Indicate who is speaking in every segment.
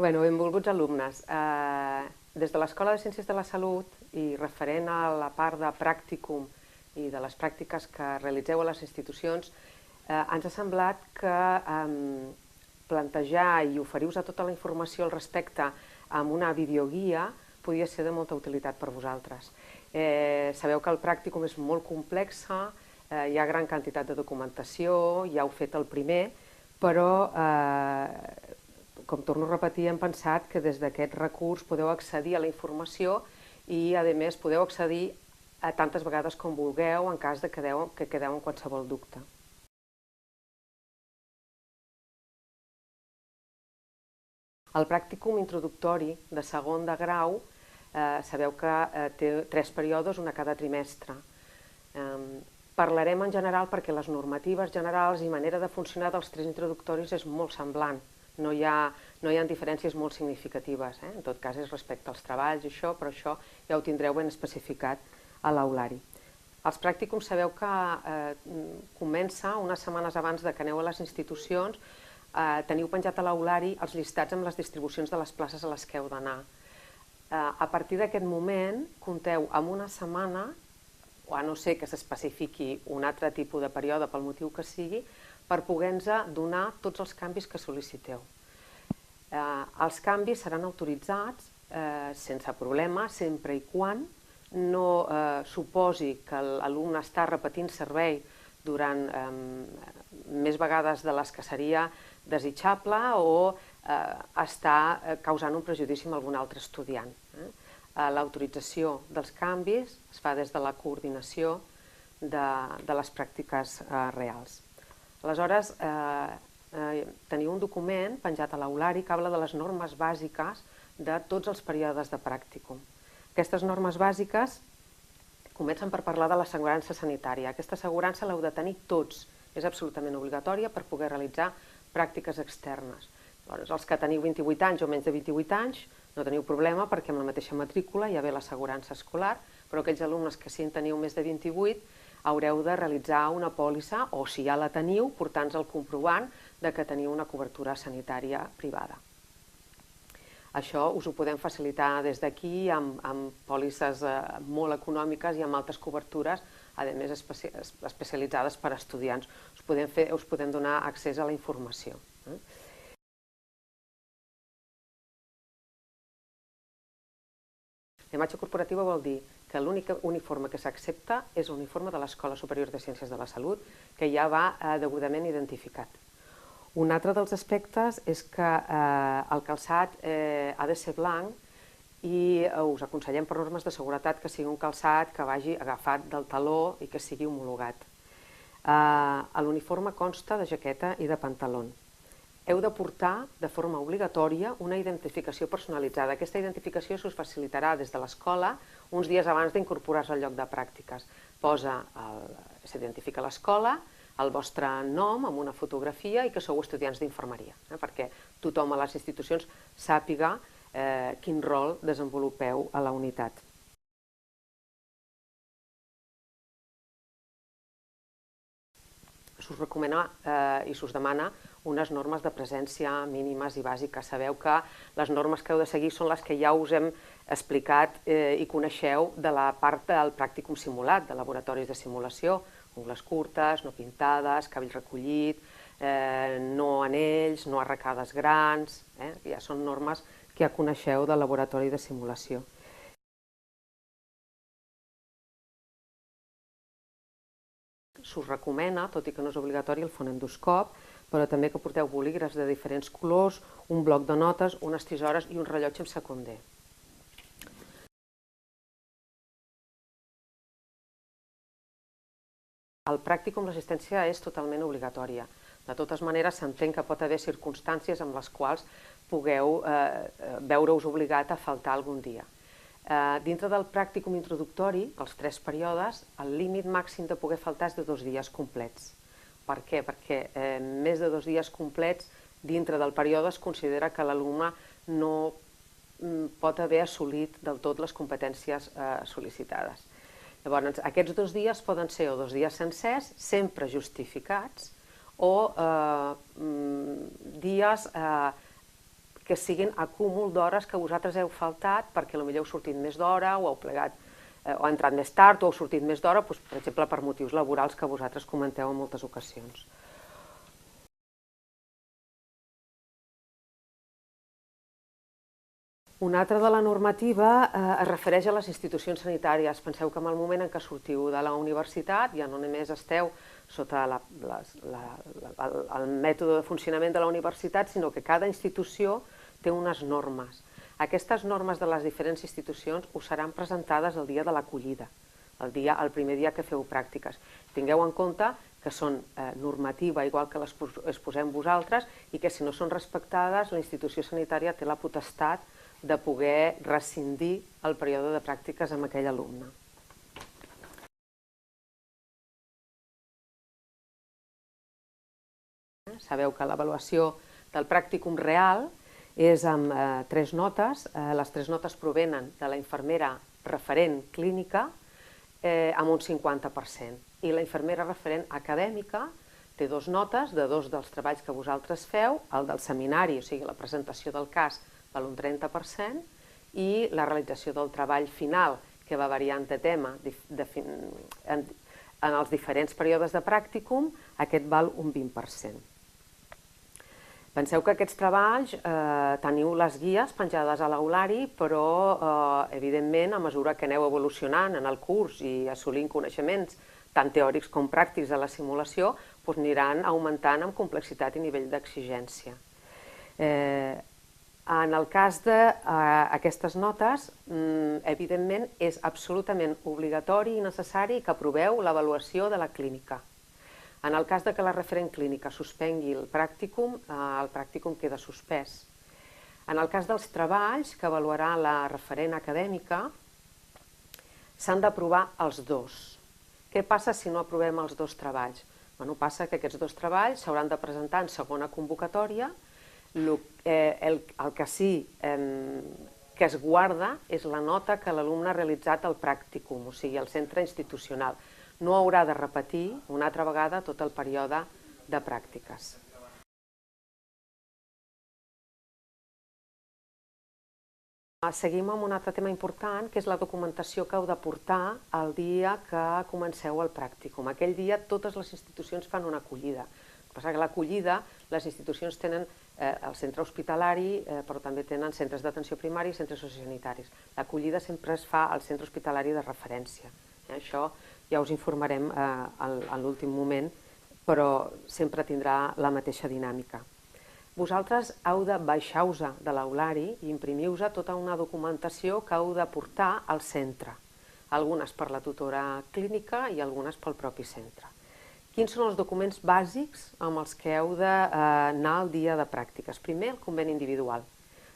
Speaker 1: Benvolguts alumnes. Des de l'Escola de Ciències de la Salut i referent a la part de pràcticum i de les pràctiques que realitzeu a les institucions, ens ha semblat que plantejar i oferir-vos tota la informació al respecte amb una videoguia podia ser de molta utilitat per vosaltres. Sabeu que el pràcticum és molt complex, hi ha gran quantitat de documentació, ja heu fet el primer, però com torno a repetir, hem pensat que des d'aquest recurs podeu accedir a la informació i, a més, podeu accedir a tantes vegades com vulgueu en cas que quedeu en qualsevol dubte. El pràcticum introductori de segon de grau sabeu que té 3 períodes, un a cada trimestre. Parlarem en general perquè les normatives generals i manera de funcionar dels 3 introductoris és molt semblant. No hi ha diferències molt significatives. En tot cas és respecte als treballs i això, però això ja ho tindreu ben especificat a l'aulari. Els pràcticums sabeu que comença unes setmanes abans que aneu a les institucions. Teniu penjat a l'aulari els llistats amb les distribucions de les places a les que heu d'anar. A partir d'aquest moment compteu amb una setmana, o a no ser que s'especifiqui un altre tipus de període pel motiu que sigui, per poder-nos donar tots els canvis que sol·liciteu. Els canvis seran autoritzats sense problema, sempre i quan no suposi que l'alumne està repetint servei durant més vegades de les que seria desitjable o està causant un prejudici a algun altre estudiant. L'autorització dels canvis es fa des de la coordinació de les pràctiques reals. Aleshores, teniu un document penjat a l'aulari que parla de les normes bàsiques de tots els períodes de pràcticum. Aquestes normes bàsiques comencen per parlar de l'assegurança sanitària. Aquesta assegurança l'heu de tenir tots, és absolutament obligatòria per poder realitzar pràctiques externes. Els que teniu 28 anys o menys de 28 anys no teniu problema perquè amb la mateixa matrícula ja ve l'assegurança escolar, però aquells alumnes que si en teniu més de 28 haureu de realitzar una pòlissa, o si ja la teniu, portar-nos el comprovant que teniu una cobertura sanitària privada. Això us ho podem facilitar des d'aquí amb pòlisses molt econòmiques i amb altres cobertures, a més especialitzades per a estudiants. Us podem donar accés a la informació. La imatge corporativa vol dir que l'únic uniforme que s'accepta és l'uniforme de l'Escola Superior de Ciències de la Salut, que ja va degudament identificat. Un altre dels aspectes és que el calçat ha de ser blanc i us aconsellem per normes de seguretat que sigui un calçat que vagi agafat del taló i que sigui homologat. L'uniforme consta de jaqueta i de pantaló. Heu de portar de forma obligatòria una identificació personalitzada. Aquesta identificació us facilitarà des de l'escola uns dies abans d'incorporar-se al lloc de pràctiques. S'identifica l'escola, el vostre nom amb una fotografia i que sou estudiants d'infermeria, perquè tothom a les institucions sàpiga quin rol desenvolupeu a la unitat. S'us recomana i s'us demana unes normes de presència mínimes i bàsiques. Sabeu que les normes que heu de seguir són les que ja us hem explicat i coneixeu de la part del pràcticum simulat, de laboratoris de simulació, ungles curtes, no pintades, cabell recollit, no anells, no arracades grans, ja són normes que ja coneixeu del laboratori de simulació. S'us recomana, tot i que no és obligatori, el fonendoscop, però també que porteu bolígrafs de diferents colors, un bloc de notes, unes tisores i un rellotge amb secundé. Al pràcticum l'assistència és totalment obligatòria. De totes maneres, s'entén que pot haver circumstàncies amb les quals pugueu veure-us obligat a faltar algun dia. Dintre del pràcticum introductori, els 3 períodes, el límit màxim de poder faltar és de 2 dies complets. Per què? Perquè més de 2 dies complets dintre del període es considera que l'alumne no pot haver assolit del tot les competències sol·licitades. Llavors, aquests 2 dies poden ser o 2 dies sencers, sempre justificats, o dies que siguin acúmul d'hores que vosaltres heu faltat perquè potser heu sortit més d'hora o heu plegat o ha entrat més tard o heu sortit més d'hora, per exemple, per motius laborals que vosaltres comenteu en moltes ocasions. Una altra de la normativa es refereix a les institucions sanitàries. Penseu que en el moment en què sortiu de la universitat ja no només esteu sota el mètode de funcionament de la universitat, sinó que cada institució té unes normes. Aquestes normes de les diferents institucions us seran presentades el dia de l'acollida, el primer dia que feu pràctiques. Tingueu en compte que són normativa igual que les posem vosaltres i que si no són respectades la institució sanitària té la potestat de poder rescindir el període de pràctiques amb aquell alumne. Sabeu que l'avaluació del pràcticum real és amb 3 notes. Les 3 notes provenen de la infermera referent clínica amb un 50%. I la infermera referent acadèmica té 2 notes de 2 dels treballs que vosaltres feu, el del seminari, o sigui, la presentació del cas, val un 30%, i la realització del treball final, que va variant de tema en els diferents períodes de pràcticum, aquest val un 20%. Penseu que aquests treballs teniu les guies penjades a l'aulari, però evidentment a mesura que aneu evolucionant en el curs i assolint coneixements tant teòrics com pràctics de la simulació, aniran augmentant amb complexitat i nivell d'exigència. En el cas d'aquestes notes, evidentment és absolutament obligatori i necessari que aproveu l'avaluació de la clínica. En el cas que la referent clínica suspengui el pràcticum queda suspès. En el cas dels treballs que avaluarà la referent acadèmica, s'han d'aprovar els 2. Què passa si no aprovem els 2 treballs? Passa que aquests 2 treballs s'hauran de presentar en segona convocatòria. El que sí que es guarda és la nota que l'alumne ha realitzat al pràcticum, o sigui, al centre institucional. No haurà de repetir una altra vegada tot el període de pràctiques. Seguim amb un altre tema important, que és la documentació que heu de portar el dia que comenceu el pràcticum. Aquell dia totes les institucions fan una acollida. El que passa que l'acollida, les institucions tenen el centre hospitalari, però també tenen centres d'atenció primària i centres sociosanitaris. L'acollida sempre es fa al centre hospitalari de referència. Això ja us informarem en l'últim moment, però sempre tindrà la mateixa dinàmica. Vosaltres heu de baixar-vos de l'aulari i imprimiu-vos tota una documentació que heu de portar al centre, algunes per la tutora clínica i algunes pel propi centre. Quins són els documents bàsics amb els que heu d'anar al dia de pràctiques? Primer, el conveni individual.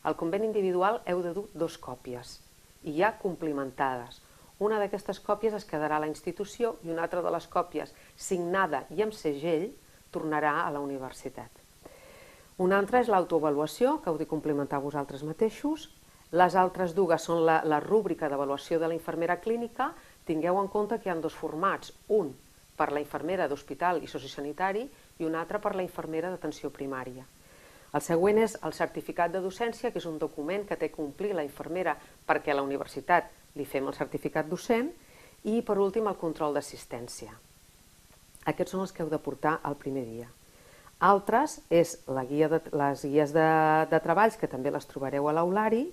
Speaker 1: Al conveni individual heu de dur 2 còpies, i ja complimentades. Una d'aquestes còpies es quedarà a la institució i una altra de les còpies signada i amb segell tornarà a la universitat. Una altra és l'autoavaluació, que heu de complimentar vosaltres mateixos. Les altres 2 són la rúbrica d'avaluació de la infermera clínica. Tingueu en compte que hi ha 2 formats, un per la infermera d'hospital i sociosanitari i un altre per la infermera d'atenció primària. El següent és el certificat de docència, que és un document que té que complir la infermera perquè a la universitat li fem el certificat docent, i per últim el control d'assistència. Aquests són els que heu de portar el primer dia. Altres és les guies de treballs, que també les trobareu a l'aulari,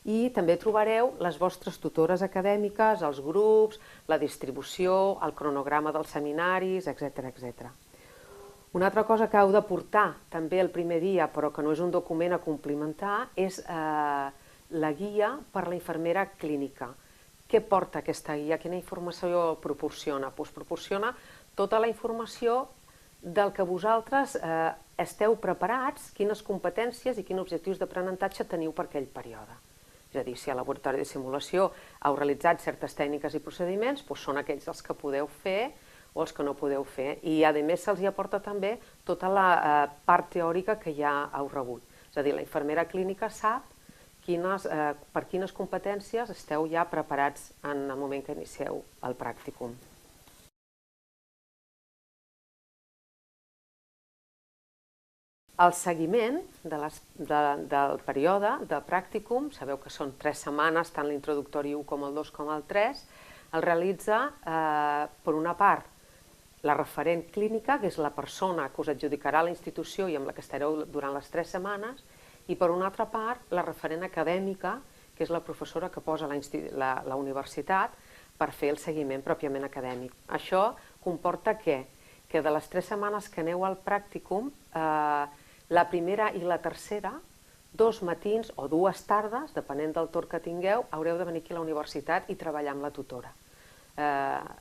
Speaker 1: i també trobareu les vostres tutores acadèmiques, els grups, la distribució, el cronograma dels seminaris, etc. Una altra cosa que heu de portar també el primer dia, però que no és un document a complimentar, és la guia per la infermera clínica. Què porta aquesta guia? Quina informació proporciona? Proporciona tota la informació del que vosaltres esteu preparats, quines competències i quins objectius d'aprenentatge teniu per aquell període. És a dir, si a laboratori de simulació heu realitzat certes tècniques i procediments, són aquells els que podeu fer o els que no podeu fer. I a més se'ls aporta també tota la part teòrica que ja heu rebut. És a dir, la infermera clínica sap per quines competències esteu ja preparats en el moment que inicieu el pràcticum. El seguiment del període de pràcticum, sabeu que són 3 setmanes, tant l'introductori 1 com el 2 com el 3, el realitza, per una part, la referent clínica, que és la persona que us adjudicarà la institució i amb la que estareu durant les 3 setmanes, i per una altra part, la referent acadèmica, que és la professora que posa la universitat per fer el seguiment pròpiament acadèmic. Això comporta que de les 3 setmanes que aneu al pràcticum, la primera i la tercera, 2 matins o 2 tardes, depenent del torn que tingueu, haureu de venir aquí a la universitat i treballar amb la tutora.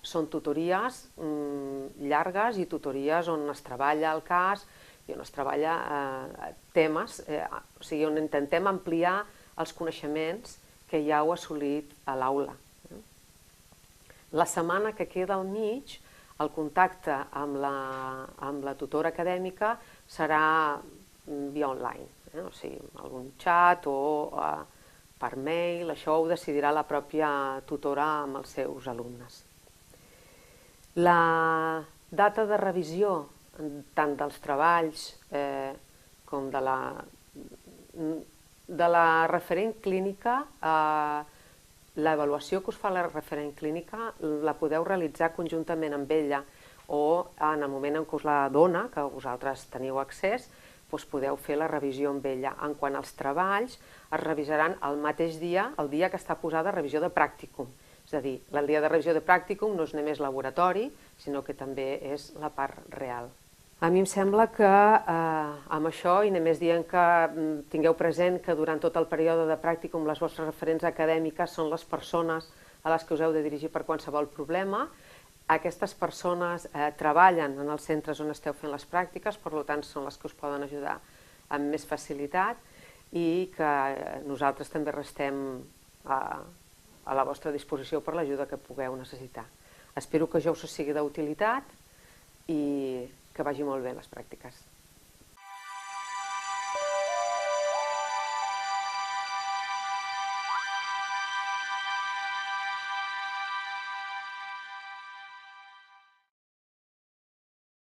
Speaker 1: Són tutories llargues i tutories on es treballa el cas i on es treballa temes, o sigui, on intentem ampliar els coneixements que ja heu assolit a l'aula. La setmana que queda al mig, el contacte amb la tutora acadèmica serà via online, o sigui, algun xat o per mail, això ho decidirà la pròpia tutora amb els seus alumnes. La data de revisió, tant dels treballs com de la referent clínica, l'avaluació que us fa la referent clínica la podeu realitzar conjuntament amb ella o en el moment en què us la dona, que vosaltres teniu accés, doncs podeu fer la revisió amb ella. En quant als treballs, es revisaran el mateix dia, el dia que està posada revisió de pràcticum. És a dir, el dia de revisió de pràcticum no és només laboratori, sinó que també és la part real. A mi em sembla que amb això, i només dient que tingueu present que durant tot el període de pràcticum les vostres referents acadèmiques són les persones a les que us heu de dirigir per qualsevol problema. Aquestes persones treballen en els centres on esteu fent les pràctiques, per tant són les que us poden ajudar amb més facilitat i que nosaltres també restem a la vostra disposició per l'ajuda que pugueu necessitar. Espero que això us sigui d'utilitat i que vagi molt bé les pràctiques.